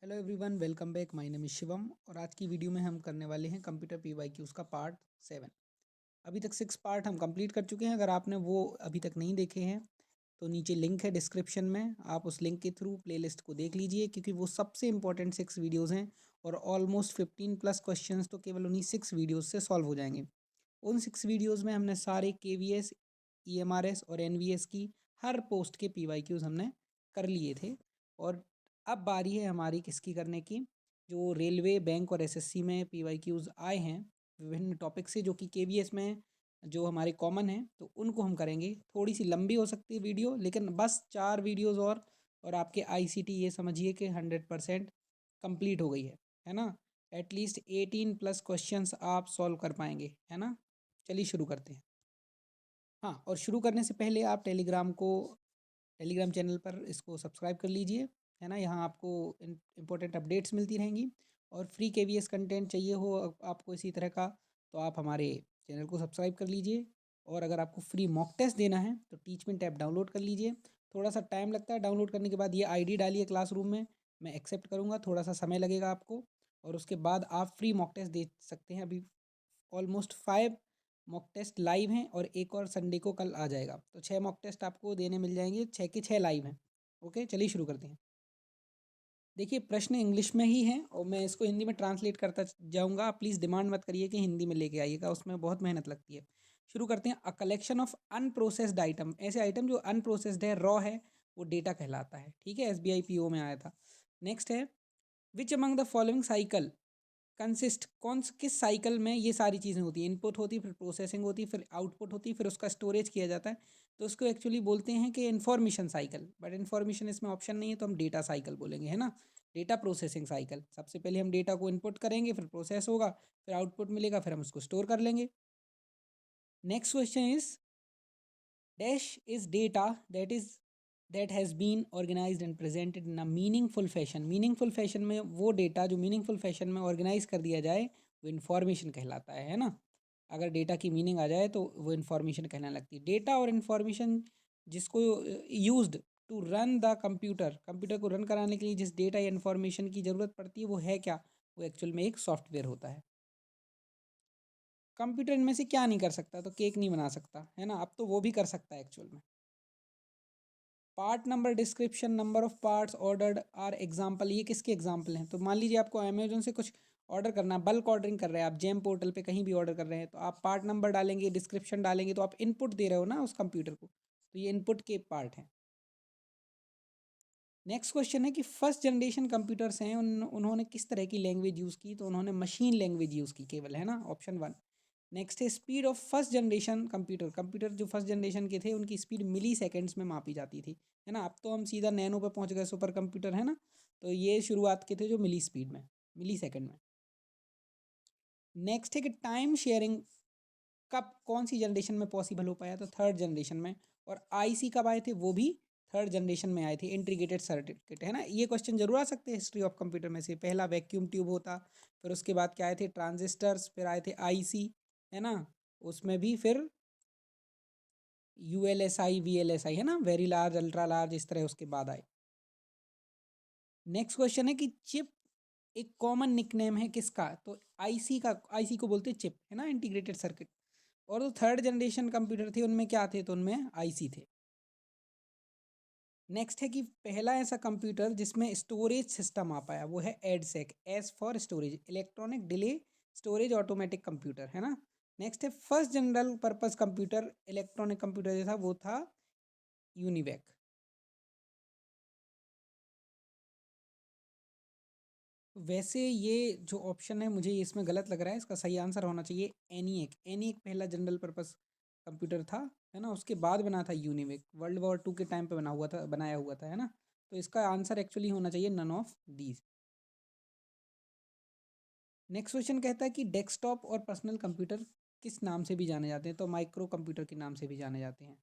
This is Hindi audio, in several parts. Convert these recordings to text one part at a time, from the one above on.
Hello everyone, welcome back. My name is Shivam और आज की वीडियो में हम करने वाले हैं कंप्यूटर पीवाईक्यूज़ का पार्ट 7। अभी तक 6 पार्ट हम कंप्लीट कर चुके हैं। अगर आपने वो अभी तक नहीं देखे हैं तो नीचे लिंक है डिस्क्रिप्शन में, आप उस लिंक के थ्रू प्लेलिस्ट को देख लीजिए, क्योंकि वो सबसे इंपॉर्टेंट 6 वीडियोज़ हैं और ऑलमोस्ट 15 प्लस क्वेश्चंस तो केवल उन्हीं 6 वीडियोज़ से सॉल्व हो जाएंगे। उन 6 वीडियोज़ में हमने सारे KVS, EMRS और NVS की हर पोस्ट के PYQs हमने कर लिए थे। और अब बारी है हमारी किसकी करने की, जो रेलवे, बैंक और SSC में PYQs आए हैं विभिन्न टॉपिक से, जो कि KVS में जो हमारे कॉमन हैं, तो उनको हम करेंगे। थोड़ी सी लंबी हो सकती है वीडियो, लेकिन बस 4 वीडियोज़ और आपके ICT ये समझिए कि 100% कंप्लीट हो गई है ना। एटलीस्ट 18 प्लस क्वेश्चंस आप सॉल्व कर पाएंगे, है ना। चलिए शुरू करते हैं। हाँ, और शुरू करने से पहले आप टेलीग्राम चैनल पर इसको सब्सक्राइब कर लीजिए, है ना। यहाँ आपको इम्पोर्टेंट अपडेट्स मिलती रहेंगी और फ्री KVS कंटेंट चाहिए हो आपको इसी तरह का, तो आप हमारे चैनल को सब्सक्राइब कर लीजिए। और अगर आपको फ्री मॉक टेस्ट देना है तो टीचमेंट ऐप डाउनलोड कर लीजिए। थोड़ा सा टाइम लगता है डाउनलोड करने के बाद। ये ID डालिए क्लासरूम में, मैं एक्सेप्ट करूँगा, थोड़ा सा समय लगेगा आपको, और उसके बाद आप फ्री मॉक टेस्ट दे सकते हैं। अभी ऑलमोस्ट 5 मॉक टेस्ट लाइव हैं और एक और संडे को कल आ जाएगा, तो 6 मॉक टेस्ट आपको देने मिल जाएंगे, 6 के 6 लाइव हैं। ओके, चलिए शुरू करते हैं। देखिए, प्रश्न इंग्लिश में ही है और मैं इसको हिंदी में ट्रांसलेट करता जाऊंगा। आप प्लीज़ डिमांड मत करिए कि हिंदी में लेके आइएगा, उसमें बहुत मेहनत लगती है। शुरू करते हैं। A collection of unprocessed item, ऐसे आइटम जो अनप्रोसेस्ड है, रॉ है, वो डेटा कहलाता है। ठीक है, SBI PO में आया था। नेक्स्ट है, which among the following cycle consist, किस साइकिल में ये सारी चीज़ें होती हैं। इनपुट होती है, फिर प्रोसेसिंग होती है, फिर आउटपुट होती है, फिर उसका स्टोरेज किया जाता है। तो उसको एक्चुअली बोलते हैं कि इन्फॉर्मेशन साइकिल, बट इन्फॉर्मेशन इसमें ऑप्शन नहीं है, तो हम डेटा साइकिल बोलेंगे, है ना। डेटा प्रोसेसिंग साइकिल, सबसे पहले हम डेटा को इनपुट करेंगे, फिर प्रोसेस होगा, फिर आउटपुट मिलेगा, फिर हम उसको स्टोर कर लेंगे। Next question is, dash is data that has been organised and presented in a meaningful fashion. Meaningful fashion में वो डेटा जो मीनिंगफुल फैशन में ऑर्गेनाइज कर दिया जाए, वो इन्फॉर्मेशन कहलाता है ना। अगर डेटा की मीनिंग आ जाए तो वो इन्फॉर्मेशन कहने लगती है। डेटा और इन्फॉर्मेशन जिसको used to run the computer, computer को रन कराने के लिए जिस डेटा या इन्फॉर्मेशन की ज़रूरत पड़ती है, वो है क्या? वो एक्चुअल में एक सॉफ्टवेयर होता है। कंप्यूटर इनमें से क्या नहीं कर सकता? तो केक नहीं बना सकता, है ना। अब तो वो भी कर सकता है एक्चुअल में। Part number, description, number of parts ordered are example, ये किसके एग्जाम्पल हैं? तो मान लीजिए आपको अमेजोन से कुछ ऑर्डर करना है, बल्क ऑर्डरिंग कर रहे हैं आप, जेम पोर्टल पे कहीं भी ऑर्डर कर रहे हैं, तो आप पार्ट नंबर डालेंगे, डिस्क्रिप्शन डालेंगे, तो आप इनपुट दे रहे हो ना उस कंप्यूटर को, तो ये इनपुट के पार्ट हैं। नेक्स्ट क्वेश्चन है कि फर्स्ट जनरेशन कंप्यूटर्स हैं, उन्होंने किस तरह की लैंग्वेज यूज़ की? तो उन्होंने मशीन लैंग्वेज यूज़ की केवल, है ना, ऑप्शन 1। नेक्स्ट है, speed of first generation computer, computer जो फर्स्ट जनरेशन के थे उनकी स्पीड मिली सेकेंड्स में मापी जाती थी, है ना। अब तो हम सीधा नैनो पे पहुंच गए, सुपर कंप्यूटर, है ना। तो ये शुरुआत के थे जो मिली स्पीड में, मिली सेकेंड में। नेक्स्ट है कि टाइम शेयरिंग कब, कौन सी जनरेशन में पॉसिबल हो पाया? तो थर्ड जनरेशन में। और IC कब आए थे? वो भी थर्ड जनरेशन में आए थे, इंटीग्रेटेड सर्किट, है ना। ये क्वेश्चन जरूर आ सकते हैं हिस्ट्री ऑफ कंप्यूटर में से। पहला वैक्यूम ट्यूब होता, फिर उसके बाद क्या आए थे? ट्रांजिस्टर्स, फिर आए थे IC, है ना। उसमें भी फिर ULSI, VLSI, है ना, वेरी लार्ज, अल्ट्रा लार्ज, इस तरह उसके बाद आए। नेक्स्ट क्वेश्चन है कि चिप एक कॉमन निकनेम है किसका? तो IC को बोलते हैं चिप, है ना, इंटीग्रेटेड सर्किट। और जो थर्ड जनरेशन कंप्यूटर थे उनमें क्या थे? तो उनमें IC थे। नेक्स्ट है कि पहला ऐसा कंप्यूटर जिसमें स्टोरेज सिस्टम आ पाया, वो है EDSAC, S for storage, electronic delay storage automatic computer, है ना। नेक्स्ट है first general purpose computer, electronic computer जैसा, वो था यूनिवैक। वैसे ये जो ऑप्शन है मुझे इसमें गलत लग रहा है, इसका सही आंसर होना चाहिए ENIAC। ENIAC पहला जनरल पर्पस कंप्यूटर था, है ना। उसके बाद बना था यूनिवेक, वर्ल्ड वॉर 2 के टाइम पे बनाया हुआ था, है ना। तो इसका आंसर एक्चुअली होना चाहिए none of these. Next question कहता है कि डेस्कटॉप और पर्सनल कंप्यूटर किस नाम से भी जाने जाते हैं? तो माइक्रो कंप्यूटर के नाम से भी जाने जाते हैं।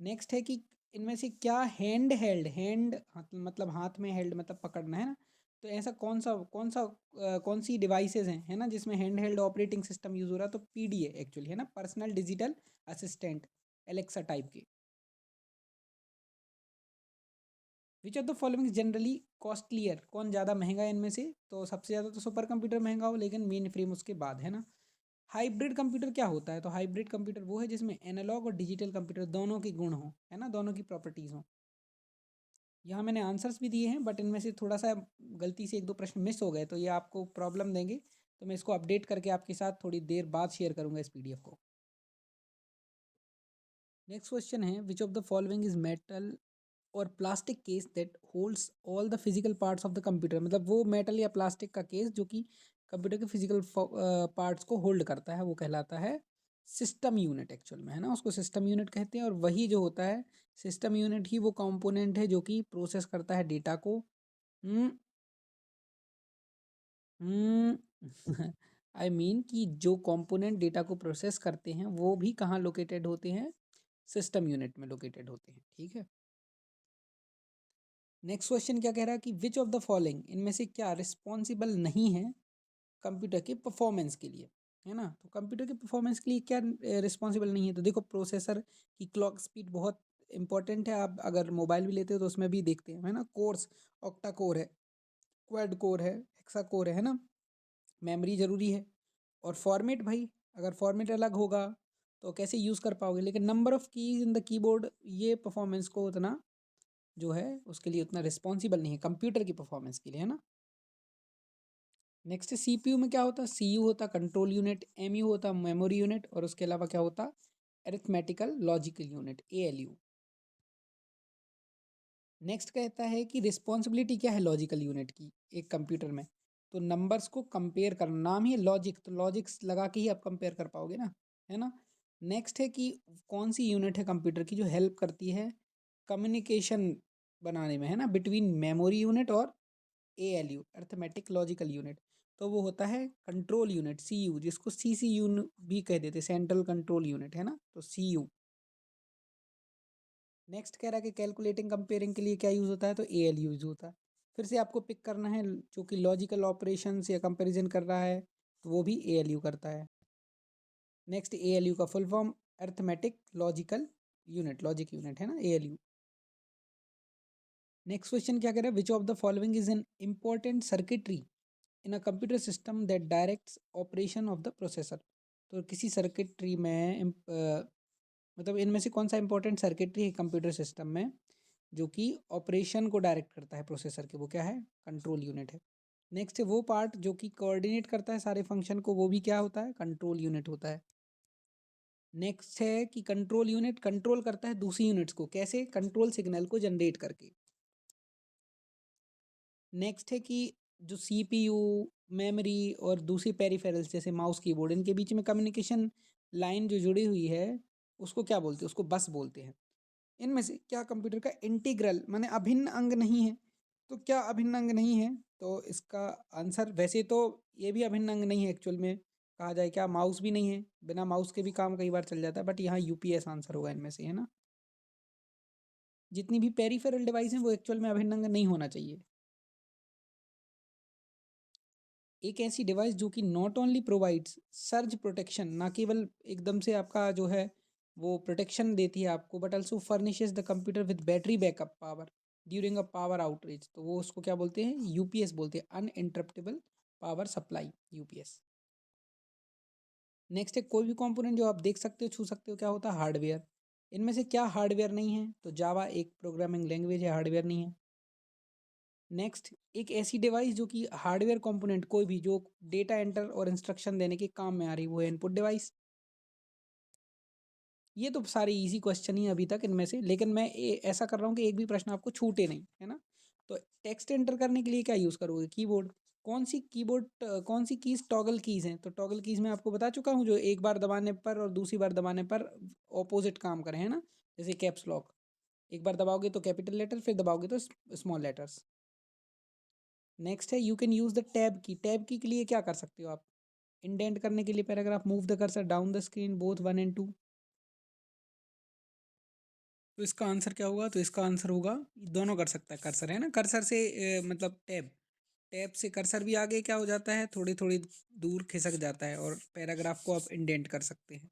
नेक्स्ट है कि इनमें से क्या हैंड हेल्ड, मतलब हाथ में, हेल्ड मतलब पकड़ना, है ना। तो ऐसा कौन सी डिवाइसेज हैं, है ना, जिसमें hand held operating system use हो रहा है? तो PDA एक्चुअली, है ना, personal digital assistant, Alexa type के। Which of the following generally costlier, कौन ज़्यादा महंगा है इनमें से? तो सबसे ज़्यादा तो सुपर कंप्यूटर महंगा हो, लेकिन मेन फ्रेम उसके बाद, है ना। हाइब्रिड कंप्यूटर क्या होता है? तो हाइब्रिड कंप्यूटर वो है जिसमें एनालॉग और डिजिटल कंप्यूटर दोनों के गुण हो, है ना, दोनों की प्रॉपर्टीज़ हो। यहाँ मैंने आंसर्स भी दिए हैं, बट इनमें से थोड़ा सा गलती से 1-2 प्रश्न मिस हो गए, तो ये आपको प्रॉब्लम देंगे। तो मैं इसको अपडेट करके आपके साथ थोड़ी देर बाद शेयर करूँगा इस पीडीएफ को। नेक्स्ट क्वेश्चन है, which of the following is metal और plastic case that holds all the physical parts of the computer? मतलब वो मेटल या प्लास्टिक का केस जो कि कंप्यूटर के फिजिकल पार्ट्स को होल्ड करता है, वो कहलाता है सिस्टम यूनिट एक्चुअल में, है ना। उसको सिस्टम यूनिट कहते हैं, और वही जो होता है सिस्टम यूनिट ही वो कंपोनेंट है जो कि प्रोसेस करता है डेटा को। हम्म आई मीन कि जो कंपोनेंट डेटा को प्रोसेस करते हैं वो भी कहाँ लोकेटेड होते हैं? सिस्टम यूनिट में लोकेटेड होते हैं, ठीक है। नेक्स्ट क्वेश्चन क्या कह रहा है कि विच ऑफ द फॉलोइंग, इनमें से क्या रिस्पॉन्सिबल नहीं है कंप्यूटर के परफॉर्मेंस के लिए, है ना। तो कंप्यूटर के परफॉर्मेंस के लिए क्या रिस्पॉन्सिबल नहीं है? तो देखो, प्रोसेसर की क्लॉक स्पीड बहुत इंपॉर्टेंट है। आप अगर मोबाइल भी लेते हो तो उसमें भी देखते हैं, है ना। कोर्स ऑक्टा कोर है, क्वाड कोर है, हेक्सा कोर है ना। मेमोरी ज़रूरी है, और फॉर्मेट भाई, अगर फॉर्मेट अलग होगा तो कैसे यूज़ कर पाओगे। लेकिन number of keys in the keyboard ये परफॉर्मेंस को उतना जो है उसके लिए उतना रिस्पॉन्सिबल नहीं है कंप्यूटर की परफॉर्मेंस के लिए, है ना। नेक्स्ट सीपीयू में क्या होता है? सीयू होता कंट्रोल यूनिट, एमयू होता मेमोरी यूनिट, और उसके अलावा क्या होता? Arithmetical logical unit, ALU. Next कहता है कि रिस्पॉन्सिबिलिटी क्या है लॉजिकल यूनिट की एक कंप्यूटर में? तो नंबर्स को कंपेयर करना, नाम ही लॉजिक, तो लॉजिक्स लगा के ही आप कंपेयर कर पाओगे ना, है ना। नेक्स्ट है कि कौन सी यूनिट है कंप्यूटर की जो हेल्प करती है कम्युनिकेशन बनाने में, है ना, बिटवीन मेमोरी यूनिट और एएलयू, अर्थमेटिक लॉजिकल यूनिट। तो वो होता है कंट्रोल यूनिट, सीयू, जिसको सीसीयू भी कह देते, सेंट्रल कंट्रोल यूनिट, है ना, तो सीयू। नेक्स्ट कह रहा है कि कैलकुलेटिंग कंपेयरिंग के लिए क्या यूज़ होता है? तो एएल यूज़ होता है। फिर से आपको पिक करना है जो कि लॉजिकल ऑपरेशंस या कंपैरिजन कर रहा है, तो वो भी एएलयू करता है। नेक्स्ट एएलयू का full form arithmetic logical unit, logic unit, है ना, एएलयू। नेक्स्ट क्वेश्चन क्या कह रहा है, which of the following is an important circuitry in a computer system that directs operation of the processor? तो किसी सर्किटरी में मतलब इनमें से कौन सा इंपॉर्टेंट सर्किटरी है कंप्यूटर सिस्टम में जो कि ऑपरेशन को डायरेक्ट करता है प्रोसेसर के? वो क्या है? कंट्रोल यूनिट है। नेक्स्ट है वो पार्ट जो कि कोऑर्डिनेट करता है सारे फंक्शन को, वो भी क्या होता है? कंट्रोल यूनिट होता है। नेक्स्ट है कि कंट्रोल यूनिट कंट्रोल करता है दूसरी यूनिट्स को, कैसे? कंट्रोल सिग्नल को जनरेट करके। नेक्स्ट है कि जो सीपीयू, मेमोरी और दूसरी पेरिफेरल्स जैसे माउस, कीबोर्ड, इनके बीच में कम्युनिकेशन लाइन जो जुड़ी हुई है उसको क्या बोलते हैं? उसको बस बोलते हैं। इनमें से क्या कंप्यूटर का इंटीग्रल माने अभिन्न अंग नहीं है? तो क्या अभिन्न अंग नहीं है? तो इसका आंसर, वैसे तो ये भी अभिन्न अंग नहीं है एक्चुअल में, कहा जाए क्या, माउस भी नहीं है, बिना माउस के भी काम कई बार चल जाता है, बट यहाँ यूपीएस आंसर होगा इनमें से, है ना। जितनी भी पेरिफेरल डिवाइस हैं वो एक्चुअल में अभिन्न अंग नहीं होना चाहिए। एक ऐसी डिवाइस जो कि not only provides surge protection, ना केवल एकदम से आपका जो है वो प्रोटेक्शन देती है आपको, but also furnishes the computer with battery backup power during a power outreach, तो वो उसको क्या बोलते हैं? यूपीएस बोलते हैं, uninterruptible power supply, UPS. Next है कोई भी कंपोनेंट जो आप देख सकते हो, छू सकते हो, क्या होता है? हार्डवेयर। इनमें से क्या हार्डवेयर नहीं है? तो जावा एक प्रोग्रामिंग लैंग्वेज है, हार्डवेयर नहीं है। नेक्स्ट, एक ऐसी डिवाइस जो कि हार्डवेयर कंपोनेंट कोई भी जो डेटा एंटर और इंस्ट्रक्शन देने के काम में आ रही, वो है इनपुट डिवाइस। ये तो सारे इजी क्वेश्चन ही अभी तक इनमें से, लेकिन मैं ऐसा कर रहा हूँ कि एक भी प्रश्न आपको छूटे नहीं, है ना। तो टेक्स्ट एंटर करने के लिए क्या यूज़ करोगे? कीबोर्ड। कौन सी कीबोर्ड, कौन सी कीज़ टॉगल कीज़ हैं? तो टॉगल कीज़ मैं आपको बता चुका हूँ, जो एक बार दबाने पर और दूसरी बार दबाने पर ऑपोजिट काम करें, है ना। जैसे कैप्स लॉक, एक बार दबाओगे तो कैपिटल लेटर, फिर दबाओगे तो स्मॉल लेटर्स। नेक्स्ट है you can use the tab की। टैब की के लिए क्या कर सकते हो आप? इंडेंट करने के लिए paragraph, move the cursor down the screen, both 1 and 2। तो इसका आंसर क्या होगा? तो इसका आंसर होगा दोनों कर सकता है कर्सर, है ना। कर्सर से मतलब टैब, टैब से कर्सर भी आगे क्या हो जाता है, थोड़ी थोड़ी दूर खिसक जाता है, और पैराग्राफ को आप इंडेंट कर सकते हैं।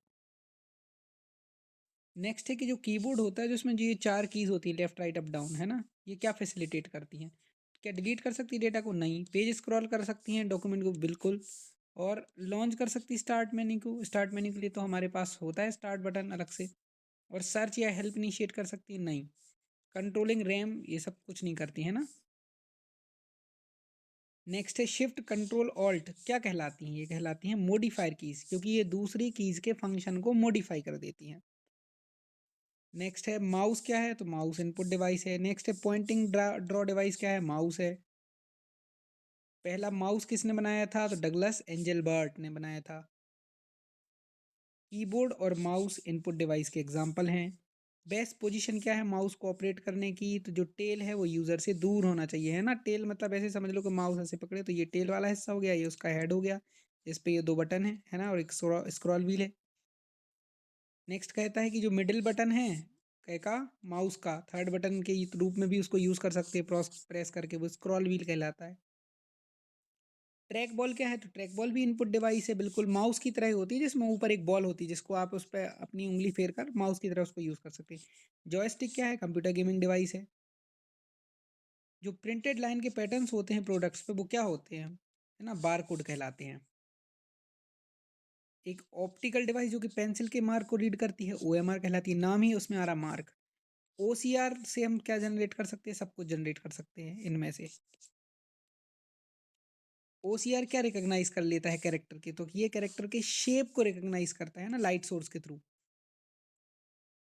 नेक्स्ट है कि जो कीबोर्ड होता है जिसमें जो ये चार कीज़ होती है, लेफ्ट राइट अप डाउन, है ना, ये क्या फैसिलिटेट करती हैं? क्या डिलीट कर सकती है डेटा को? नहीं। पेज स्क्रॉल कर सकती हैं डॉक्यूमेंट को? बिल्कुल। और लॉन्च कर सकती स्टार्ट मेन्यू को? स्टार्ट मेन्यू के लिए तो हमारे पास होता है स्टार्ट बटन अलग से। और सर्च या हेल्प इनिशिएट कर सकती है? नहीं। कंट्रोलिंग रैम ये सब कुछ नहीं करती है ना। नेक्स्ट है शिफ्ट कंट्रोल ऑल्ट, क्या कहलाती हैं? ये कहलाती हैं मॉडिफायर कीज, क्योंकि ये दूसरी कीज के फंक्शन को मॉडिफाई कर देती हैं। नेक्स्ट है माउस, क्या है? तो माउस इनपुट डिवाइस है। नेक्स्ट है पॉइंटिंग ड्रॉ डिवाइस, क्या है? माउस है। पहला माउस किसने बनाया था? तो डगलस एंजलबर्ट ने बनाया था। कीबोर्ड और माउस इनपुट डिवाइस के एग्जाम्पल हैं। बेस्ट पोजीशन क्या है माउस को ऑपरेट करने की? तो जो टेल है वो यूजर से दूर होना चाहिए, है ना। टेल मतलब ऐसे समझ लो कि माउस ऐसे पकड़े तो ये टेल वाला हिस्सा हो गया, ये उसका हेड हो गया, इस पे ये दो बटन है ना, और एक स्क्रॉल व्हील है। नेक्स्ट कहता है कि जो मिडिल बटन है कह का माउस का, थर्ड बटन के रूप में भी उसको यूज कर सकते हैं प्रेस करके, वो स्क्रॉल व्हील कहलाता है। ट्रैक बॉल क्या है? तो ट्रैक बॉल भी इनपुट डिवाइस है, बिल्कुल माउस की तरह ही होती है, जिसमें ऊपर एक बॉल होती है जिसको आप उस पर अपनी उंगली फेर कर माउस की तरह उसको यूज कर सकते हैं। जॉयस्टिक क्या है? कंप्यूटर गेमिंग डिवाइस है। जो प्रिंटेड लाइन के पैटर्न्स होते हैं प्रोडक्ट्स पे वो क्या होते हैं? है ना, बार कोड कहलाते हैं। एक ऑप्टिकल डिवाइस जो कि पेंसिल के मार्क को रीड करती है, ओएमआर कहलाती है, नाम ही उसमें आ रहा मार्क। ओसीआर से हम क्या जनरेट कर सकते हैं? सब कुछ जनरेट कर सकते हैं इनमें से। ओसीआर क्या रिकॉग्नाइज कर लेता है कैरेक्टर के? तो ये कैरेक्टर के शेप को रिकॉग्नाइज करता है ना, लाइट सोर्स के through.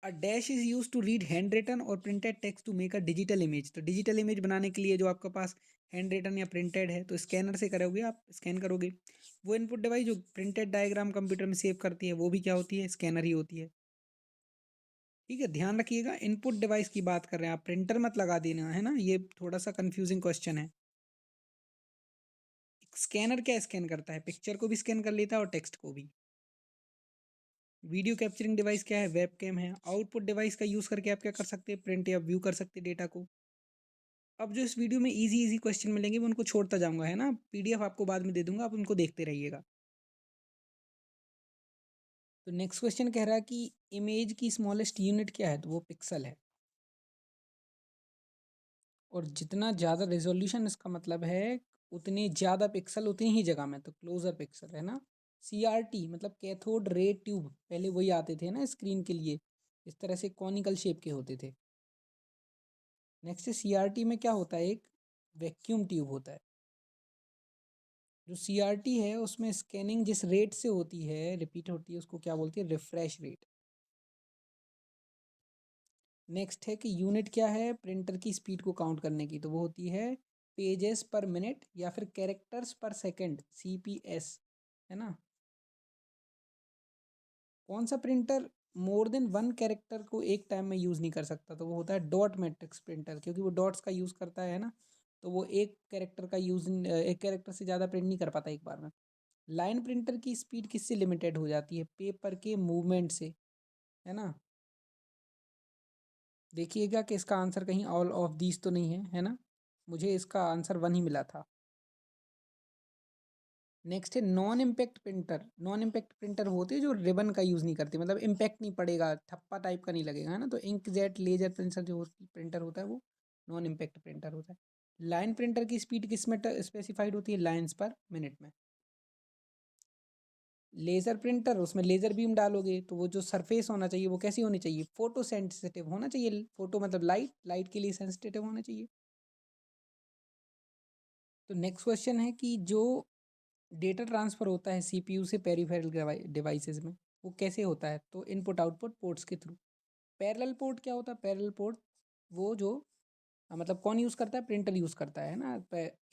A dash is use to read handwritten और printed text to make a digital image. तो डिजिटल इमेज बनाने के लिए जो आपके पास हैंड रिटन या प्रिंटेड है तो स्कैनर से करोगे, आप स्कैन करोगे। वो इनपुट डिवाइस जो प्रिंटेड डायग्राम कंप्यूटर में सेव करती है वो भी क्या होती है? स्कैनर ही होती है। ठीक है, ध्यान रखिएगा इनपुट डिवाइस की बात कर रहे हैं, आप प्रिंटर मत लगा देना, है ना, ये थोड़ा सा कंफ्यूजिंग क्वेश्चन है। स्कैनर क्या स्कैन करता है? पिक्चर को भी स्कैन कर लेता है और टेक्स्ट को भी। वीडियो कैप्चरिंग डिवाइस क्या है? वेब कैम है। आउटपुट डिवाइस का यूज करके आप क्या कर सकते हैं? प्रिंट या व्यू कर सकते हैं डेटा को। अब जो इस वीडियो में इजी इजी क्वेश्चन मिलेंगे मैं उनको छोड़ता जाऊंगा, है ना, पीडीएफ आपको बाद में दे दूंगा, आप उनको देखते रहिएगा। तो नेक्स्ट क्वेश्चन कह रहा है कि इमेज की स्मॉलेस्ट यूनिट क्या है? तो वो पिक्सल है। और जितना ज़्यादा रेजोल्यूशन इसका मतलब है उतनी ज़्यादा पिक्सल उतनी ही जगह में, तो क्लोजर पिक्सल है ना। सीआरटी मतलब कैथोड रे ट्यूब, पहले वही आते थे ना स्क्रीन के लिए, इस तरह से कॉनिकल शेप के होते थे। नेक्स्ट सीआरटी में क्या होता है? एक वैक्यूम ट्यूब होता है। जो सीआरटी है उसमें स्कैनिंग जिस रेट से होती है, रिपीट होती है, उसको क्या बोलती है? Refresh rate. नेक्स्ट है कि यूनिट क्या है प्रिंटर की स्पीड को काउंट करने की? तो वो होती है पेजेस पर मिनट या फिर कैरेक्टर्स पर सेकंड, सीपीएस, है ना। कौन सा printer more than one character को एक टाइम में यूज़ नहीं कर सकता? तो वो होता है डॉट मैट्रिक्स प्रिंटर, क्योंकि वो डॉट्स का यूज़ करता है ना, तो वो एक कैरेक्टर का यूज़, एक कैरेक्टर से ज़्यादा प्रिंट नहीं कर पाता एक बार में। लाइन प्रिंटर की स्पीड किससे लिमिटेड हो जाती है? पेपर के मूवमेंट से, है ना। देखिएगा कि इसका आंसर कहीं ऑल ऑफ दीज तो नहीं है, है ना। मुझे इसका आंसर वन ही मिला था। नेक्स्ट है non impact printer. Non impact printer होते हैं जो रिबन का यूज़ नहीं करते, मतलब इम्पैक्ट नहीं पड़ेगा, ठप्पा टाइप का नहीं लगेगा, है ना। तो इंकजेट लेजर प्रिंटर जो प्रिंटर होता है वो नॉन इम्पैक्ट प्रिंटर होता है। लाइन प्रिंटर की स्पीड किस में स्पेसिफाइड होती है? लाइन्स पर मिनट में। लेज़र प्रिंटर, उसमें लेज़र बीम डालोगे तो वो जो सरफेस होना चाहिए वो कैसी होनी चाहिए? फोटो सेंसिटिव होना चाहिए। फोटो मतलब लाइट, लाइट के लिए सेंसिटिव होना चाहिए। तो नेक्स्ट क्वेश्चन है कि जो डेटा ट्रांसफ़र होता है सीपीयू से पेरिफेरल डिवाइसेस में, वो कैसे होता है? तो इनपुट आउटपुट पोर्ट्स के थ्रू। पैरेलल पोर्ट क्या होता है? पैरेलल पोर्ट वो जो मतलब कौन यूज़ करता है? प्रिंटर यूज़ करता है ना।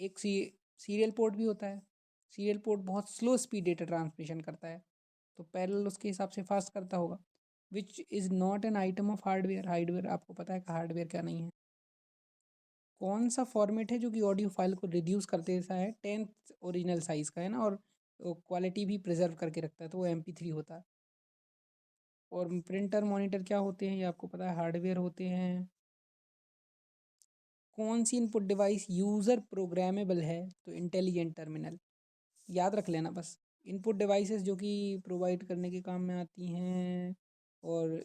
एक सीरियल पोर्ट भी होता है। सीरियल पोर्ट बहुत स्लो स्पीड डेटा ट्रांसमिशन करता है, तो पैरेलल उसके हिसाब से फास्ट करता होगा। Which is not an item of hardware. Hardware आपको पता है कि हार्डवेयर क्या नहीं है। कौन सा फॉर्मेट है जो कि ऑडियो फाइल को रिड्यूस कर देता है 10th ओरिजिनल साइज़ का, है ना, और क्वालिटी भी प्रिजर्व करके रखता है, तो वो MP3 होता है। और प्रिंटर मॉनिटर क्या होते हैं? ये आपको पता है, हार्डवेयर होते हैं। कौन सी इनपुट डिवाइस यूज़र प्रोग्रामेबल है? तो इंटेलिजेंट टर्मिनल, याद रख लेना बस। इनपुट डिवाइसेस जो कि प्रोवाइड करने के काम में आती हैं, और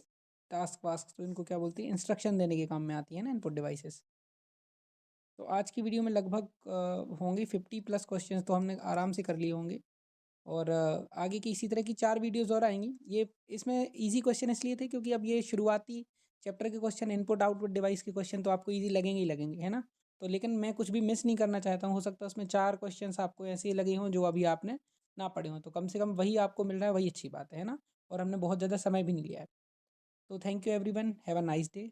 टास्क वास्क तो इनको क्या बोलते हैं? इंस्ट्रक्शन देने के काम में आती है ना इनपुट डिवाइसेस। तो आज की वीडियो में लगभग होंगे 50 प्लस क्वेश्चंस तो हमने आराम से कर लिए होंगे। और आगे की इसी तरह की 4 वीडियोज़ और आएँगी। ये इसमें ईज़ी क्वेश्चन इसलिए थे क्योंकि अब ये शुरुआती चैप्टर के क्वेश्चन, इनपुट आउटपुट डिवाइस के क्वेश्चन तो आपको ईज़ी लगेंगे ही लगेंगे, है ना? तो लेकिन मैं कुछ भी मिस नहीं करना चाहता हूँ। हो सकता है उसमें 4 क्वेश्चंस आपको ऐसे लगे हों जो अभी आपने ना पढ़े हों। तो कम से कम वही आपको मिल रहा है, वही अच्छी बात है ना? और हमने बहुत ज़्यादा समय भी नहीं लिया है। तो thank you everyone, have a nice day.